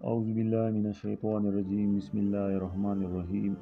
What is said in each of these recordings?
औज़ुबिल्लाहिमिनश्शैतानिर्रजीम बिस्मिल्लाहिर्रहमानिर्रहीम।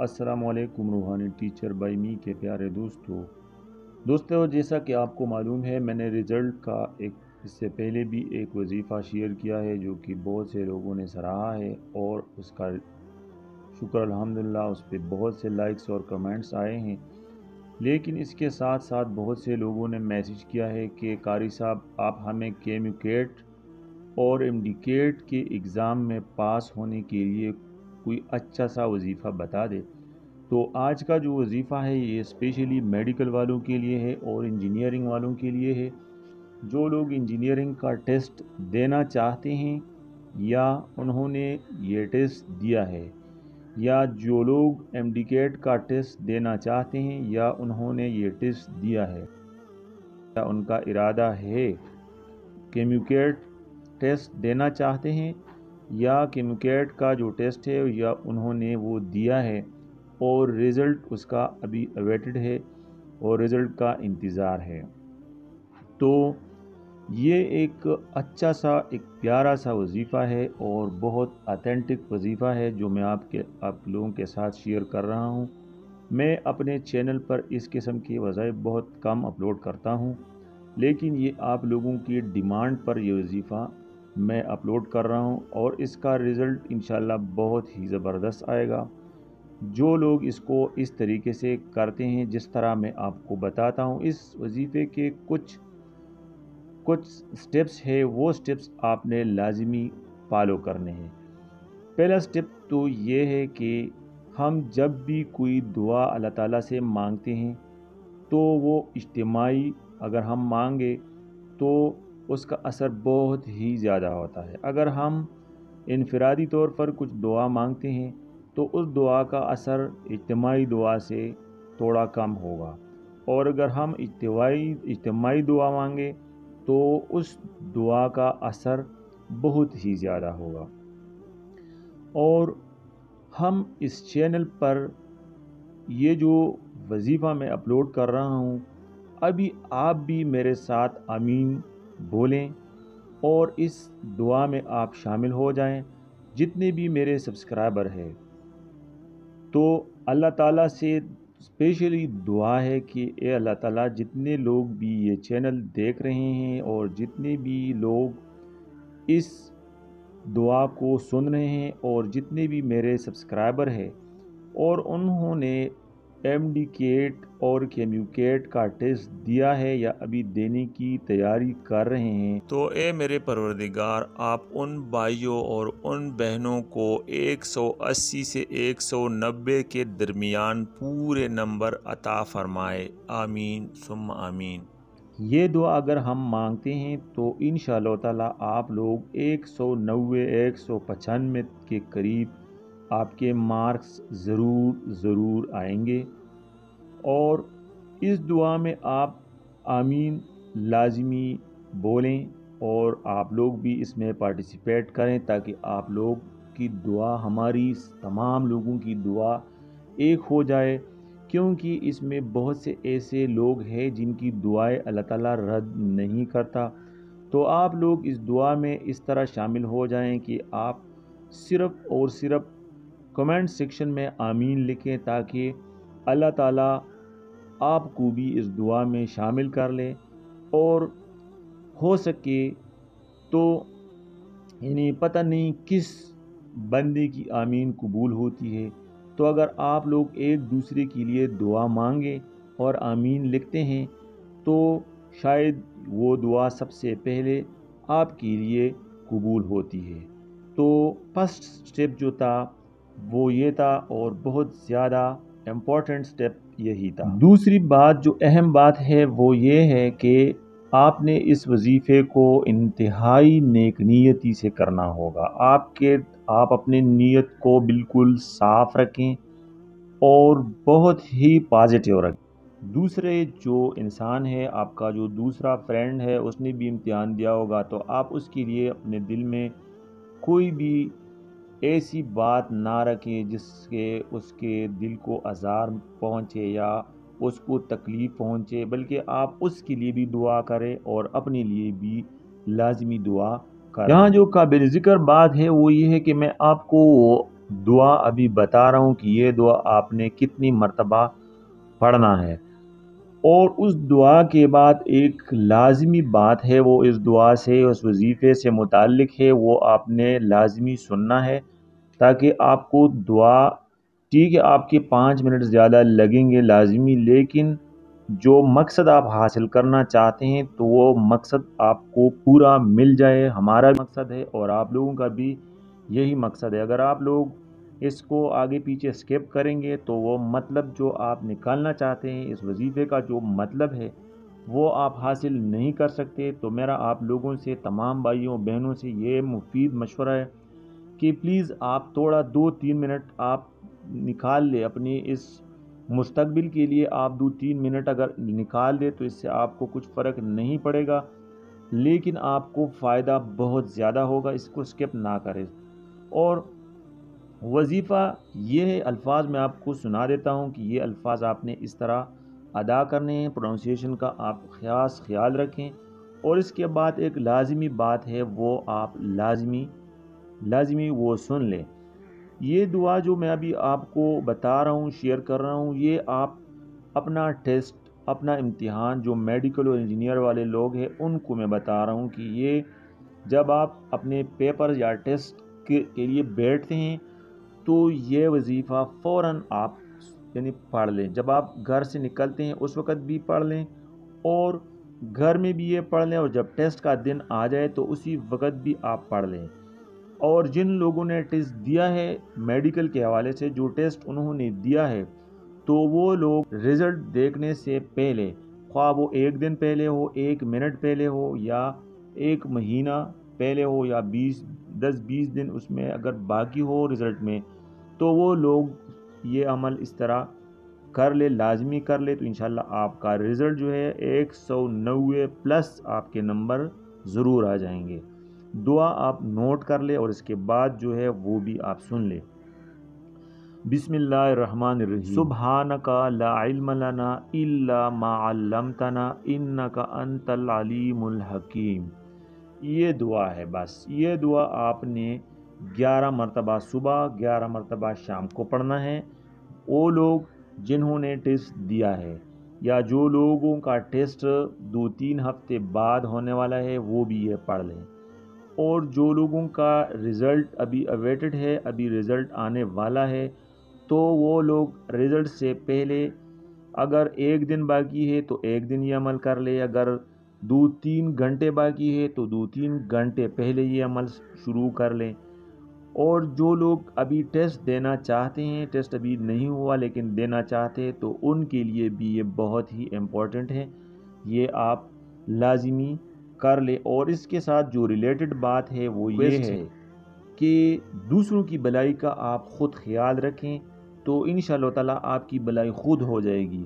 अस्सलामु अलैकुम रूहानी टीचर बाई मी के प्यारे दोस्तों, जैसा कि आपको मालूम है, मैंने रिज़ल्ट का इससे पहले भी एक वजीफ़ा शेयर किया है जो कि बहुत से लोगों ने सराहा है और उसका शुक्र अल्हम्दुलिल्लाह उस पर बहुत से लाइक्स और कमेंट्स आए हैं। लेकिन इसके साथ साथ बहुत से लोगों ने मैसेज किया है कि कारी साहब, आप हमें केमिकेट और एमडीकेट के एग्ज़ाम में पास होने के लिए कोई अच्छा सा वजीफ़ा बता दे। तो आज का जो वजीफ़ा है ये स्पेशली मेडिकल वालों के लिए है और इंजीनियरिंग वालों के लिए है। जो लोग इंजीनियरिंग का टेस्ट देना चाहते हैं या उन्होंने ये टेस्ट दिया है, या जो लोग एमडीकेट का टेस्ट देना चाहते हैं या उन्होंने ये टेस्ट दिया है या उनका इरादा है केमिकेट टेस्ट देना चाहते हैं या केमिकेट का जो टेस्ट है या उन्होंने वो दिया है और रिज़ल्ट उसका अभी अवेटेड है और रिज़ल्ट का इंतज़ार है। तो ये एक अच्छा सा, एक प्यारा सा वजीफ़ा है और बहुत ऑथेंटिक वजीफ़ा है जो मैं आप लोगों के साथ शेयर कर रहा हूँ। मैं अपने चैनल पर इस किस्म के वज़ाइफ बहुत कम अपलोड करता हूँ, लेकिन ये आप लोगों की डिमांड पर ये वजीफ़ा मैं अपलोड कर रहा हूँ और इसका रिज़ल्ट इंशाल्लाह बहुत ही ज़बरदस्त आएगा। जो लोग इसको इस तरीके से करते हैं जिस तरह मैं आपको बताता हूँ, इस वजीफ़े के कुछ स्टेप्स है, वो स्टेप्स आपने लाजमी फॉलो करने हैं। पहला स्टेप तो ये है कि हम जब भी कोई दुआ अल्लाह ताला से मांगते हैं तो वो इज्तिमाई अगर हम मांगे तो उसका असर बहुत ही ज़्यादा होता है। अगर हम इनफरादी तौर पर कुछ दुआ मांगते हैं तो उस दुआ का असर इज्तिमाई दुआ से थोड़ा कम होगा, और अगर हम इज्तिमाई दुआ मांगे तो उस दुआ का असर बहुत ही ज़्यादा होगा। और हम इस चैनल पर ये जो वजीफ़ा मैं अपलोड कर रहा हूँ, अभी आप भी मेरे साथ आमीन बोलें और इस दुआ में आप शामिल हो जाएं। जितने भी मेरे सब्सक्राइबर हैं, तो अल्लाह ताला से स्पेशली दुआ है कि ए अल्लाह ताला, जितने लोग भी ये चैनल देख रहे हैं और जितने भी लोग इस दुआ को सुन रहे हैं और जितने भी मेरे सब्सक्राइबर हैं और उन्होंने एमडीकेट और केमिकेट का टेस्ट दिया है या अभी देने की तैयारी कर रहे हैं, तो ए मेरे परवरदिगार, आप उन भाइयों और उन बहनों को 180 से 190 के दरमियान पूरे नंबर अता फरमाए। आमीन सुम्मा आमीन। ये दुआ अगर हम मांगते हैं तो इंशाअल्लाह ताला आप लोग 190 195 के करीब आपके मार्क्स ज़रूर आएंगे। और इस दुआ में आप आमीन लाजमी बोलें और आप लोग भी इसमें पार्टिसिपेट करें ताकि आप लोग की दुआ, हमारी तमाम लोगों की दुआ एक हो जाए, क्योंकि इसमें बहुत से ऐसे लोग हैं जिनकी दुआएं अल्लाह ताला रद्द नहीं करता। तो आप लोग इस दुआ में इस तरह शामिल हो जाएं कि आप सिर्फ़ और सिर्फ कमेंट सेक्शन में आमीन लिखें ताकि अल्लाह ताला आपको भी इस दुआ में शामिल कर ले। और हो सके तो यानी पता नहीं किस बंदे की आमीन कबूल होती है, तो अगर आप लोग एक दूसरे के लिए दुआ मांगे और आमीन लिखते हैं तो शायद वो दुआ सबसे पहले आपके लिए कबूल होती है। तो फर्स्ट स्टेप जो था वो ये था और बहुत ज़्यादा इम्पोर्टेंट स्टेप यही था। दूसरी बात जो अहम बात है वो ये है कि आपने इस वजीफ़े को इंतहाई नेक नीयती से करना होगा। आप अपने नीयत को बिल्कुल साफ़ रखें और बहुत ही पॉजिटिव रखें। दूसरे जो इंसान है, आपका जो दूसरा फ्रेंड है, उसने भी इम्तिहान दिया होगा, तो आप उसके लिए अपने दिल में कोई भी ऐसी बात ना रखें जिससे उसके दिल को आज़ार पहुँचे या उसको तकलीफ़ पहुँचे, बल्कि आप उसके लिए भी दुआ करें और अपने लिए भी लाजमी दुआ यहाँ जो काबिल ज़िक्र बात है वो ये है कि मैं आपको दुआ अभी बता रहा हूँ कि ये दुआ आपने कितनी मर्तबा पढ़ना है, और उस दुआ के बाद एक लाज़मी बात है, वो इस दुआ से, उस वजीफ़े से मुताल्लिक़ है, वो आपने लाज़मी सुनना है, ताकि आपको दुआ, ठीक है आपके 5 मिनट ज़्यादा लगेंगे लाज़मी, लेकिन जो मकसद आप हासिल करना चाहते हैं तो वो मकसद आपको पूरा मिल जाए। हमारा मकसद है और आप लोगों का भी यही मकसद है। अगर आप लोग इसको आगे पीछे स्किप करेंगे तो वो मतलब जो आप निकालना चाहते हैं, इस वजीफ़े का जो मतलब है, वो आप हासिल नहीं कर सकते। तो मेरा आप लोगों से, तमाम भाइयों बहनों से ये मुफीद मशवरा है कि प्लीज़ आप थोड़ा 2-3 मिनट आप निकाल ले अपनी इस मुस्तकबिल के लिए। आप 2-3 मिनट अगर निकाल दे तो इससे आपको कुछ फ़र्क नहीं पड़ेगा, लेकिन आपको फ़ायदा बहुत ज़्यादा होगा। इसको स्किप ना करें। और वजीफ़ा ये है, अल्फाज मैं आपको सुना देता हूँ कि ये अल्फाज आपने इस तरह अदा करने हैं, प्रोनाउंसिएशन का आप ख़ास ख्याल रखें। और इसके बाद एक लाज़मी बात है, वो आप लाज़मी वो सुन लें। ये दुआ जो मैं अभी आपको बता रहा हूँ, शेयर कर रहा हूँ, ये आप अपना टेस्ट, अपना इम्तिहान, जो मेडिकल और इंजीनियर वाले लोग हैं उनको मैं बता रहा हूँ कि ये जब आप अपने पेपर या टेस्ट के लिए बैठते हैं तो ये वजीफ़ा फ़ौरन आप यानी पढ़ लें। जब आप घर से निकलते हैं उस वक़्त भी पढ़ लें, और घर में भी ये पढ़ लें, और जब टेस्ट का दिन आ जाए तो उसी वक़्त भी आप पढ़ लें। और जिन लोगों ने टेस्ट दिया है मेडिकल के हवाले से, जो टेस्ट उन्होंने दिया है, तो वो लोग रिज़ल्ट देखने से पहले, ख्वाह वो 1 दिन पहले हो, 1 मिनट पहले हो, या 1 महीना पहले हो, या 10-20 दिन उसमें अगर बाकी हो रिज़ल्ट में, तो वो लोग ये अमल इस तरह कर ले, लाजमी कर ले, तो इंशाल्लाह आपका रिज़ल्ट जो है 190 प्लस आपके नंबर ज़रूर आ जाएंगे। दुआ आप नोट कर ले और इसके बाद जो है वो भी आप सुन ले। बिस्मिल्लाहिर्रहमानिर्रहीम। सुब्हानका ला इल्म लना इल्ला मा अल्लमतना इन्नका अंतल अलीमुल हकीम। ये दुआ है, बस ये दुआ आपने 11 मरतबा सुबह, 11 मरतबा शाम को पढ़ना है। वो लोग जिन्होंने टेस्ट दिया है, या जो लोगों का टेस्ट 2-3 हफ्ते बाद होने वाला है, वो भी ये पढ़ लें। और जो लोगों का रिज़ल्ट अभी अवेटेड है, अभी रिज़ल्ट आने वाला है, तो वो लोग रिज़ल्ट से पहले, अगर 1 दिन बाकी है तो 1 दिन ये अमल कर ले, अगर 2-3 घंटे बाकी है तो 2-3 घंटे पहले ये अमल शुरू कर लें। और जो लोग अभी टेस्ट देना चाहते हैं, टेस्ट अभी नहीं हुआ लेकिन देना चाहते हैं, तो उनके लिए भी ये बहुत ही इम्पोर्टेंट है, ये आप लाजिमी कर ले। और इसके साथ जो रिलेटेड बात है वो ये है कि दूसरों की भलाई का आप ख़ुद ख्याल रखें, तो इंशाअल्लाह ताला आपकी भलाई ख़ुद हो जाएगी।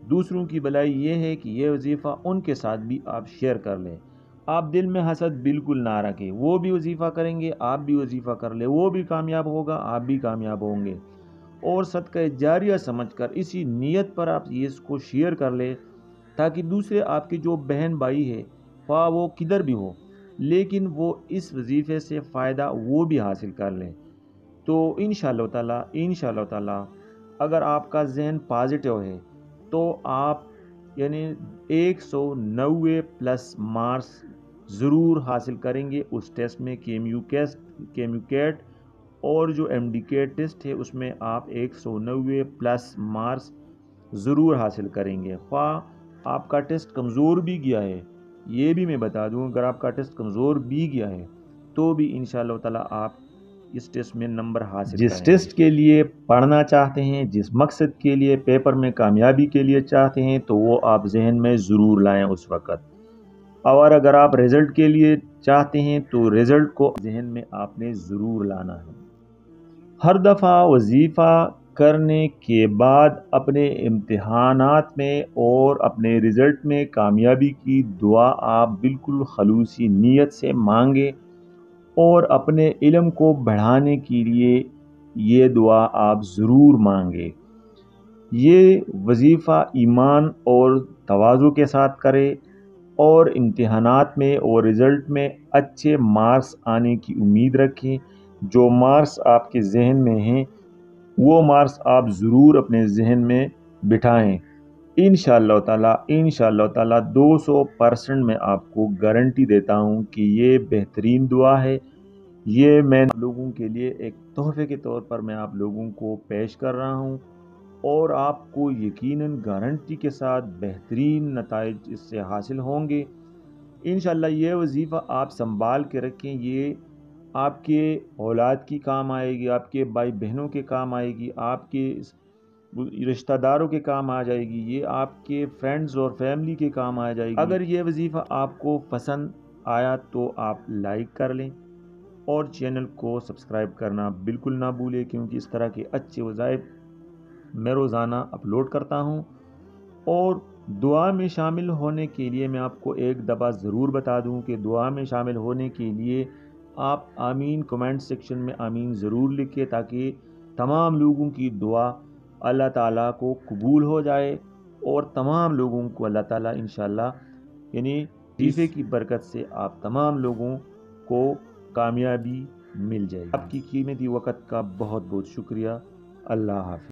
दूसरों की भलाई ये है कि ये वजीफ़ा उनके साथ भी आप शेयर कर लें। आप दिल में हसद बिल्कुल ना रखें, वो भी वजीफ़ा करेंगे, आप भी वजीफ़ा कर ले, वो भी कामयाब होगा, आप भी कामयाब होंगे। और सदका जारिया समझकर इसी नीयत पर आप ये इसको शेयर कर ले, ताकि दूसरे आपके जो बहन भाई है, ख्वाह वो किधर भी हो, लेकिन वो इस वजीफ़े से फ़ायदा वो भी हासिल कर लें। तो इंशाअल्लाह ताला अगर आपका जहन पॉजिटिव है तो आप यानी 190 प्लस मार्क्स ज़रूर हासिल करेंगे उस टेस्ट में। केम्यू कैट और जो MD-CAT टेस्ट है उसमें आप 190 प्लस मार्क्स ज़रूर हासिल करेंगे। ख्वाह आपका टेस्ट कमज़ोर भी गया है, ये भी मैं बता दूं, अगर आपका टेस्ट कमज़ोर भी गया है तो भी इंशाअल्लाह ताला आप इस टेस्ट में नंबर हासिल करेंगे। जिस टेस्ट के लिए पढ़ना चाहते हैं, जिस मकसद के लिए पेपर में कामयाबी के लिए चाहते हैं, तो वो आप जहन में ज़रूर लाएं उस वक़्त। और अगर आप रिज़ल्ट के लिए चाहते हैं तो रिज़ल्ट को जहन में आपने ज़रूर लाना है। हर दफ़ा वजीफ़ा करने के बाद अपने इम्तिहानात में और अपने रिज़ल्ट में कामयाबी की दुआ आप बिल्कुल खलूसी नीयत से मांगे, और अपने इल्म को बढ़ाने के लिए ये दुआ आप ज़रूर मांगे। ये वजीफ़ा ईमान और तवाज़ु के साथ करें, اور امتحانات میں اور رزلٹ میں اچھے مارکس آنے کی امید رکھیں۔ جو مارکس آپ کے ذہن میں ہیں وہ مارکس آپ ضرور اپنے ذہن میں بٹھائیں۔ انشاءاللہ تعالیٰ 200% میں آپ کو گارنٹی دیتا ہوں کہ یہ بہترین دعا ہے۔ یہ میں آپ لوگوں کے لیے ایک تحفے کے طور پر میں آپ لوگوں کو پیش کر رہا ہوں، اور آپ کو یقیناً گارنٹی کے ساتھ بہترین نتائج اس سے حاصل ہوں گے۔ انشاءاللہ یہ وظیفہ آپ سنبھال کے رکھیں، یہ آپ کے اولاد کی کام آئے گی، آپ کے بھائی بہنوں کے کام آئے گی، آپ کے رشتہ داروں کے کام آ جائے گی، یہ آپ کے فرینڈز اور فیملی کے کام آ جائے گی۔ اگر یہ وظیفہ آپ کو پسند آیا تو آپ لائک کر لیں اور چینل کو سبسکرائب کرنا بالکل نہ بھولیں، کیونکہ اس طرح کے اچھے وظائف میں روزانہ اپلوڈ کرتا ہوں۔ اور دعا میں شامل ہونے کے لیے میں آپ کو ایک دفعہ ضرور بتا دوں کہ دعا میں شامل ہونے کے لیے آپ آمین کمنٹ سیکشن میں آمین ضرور لکھیں، تاکہ تمام لوگوں کی دعا اللہ تعالیٰ کو قبول ہو جائے، اور تمام لوگوں کو اللہ تعالیٰ انشاءاللہ یعنی وظیفے کی برکت سے آپ تمام لوگوں کو کامیابی مل جائے گی۔ آپ کی قیمتی وقت کا بہت بہت شکریہ۔ اللہ حافظ۔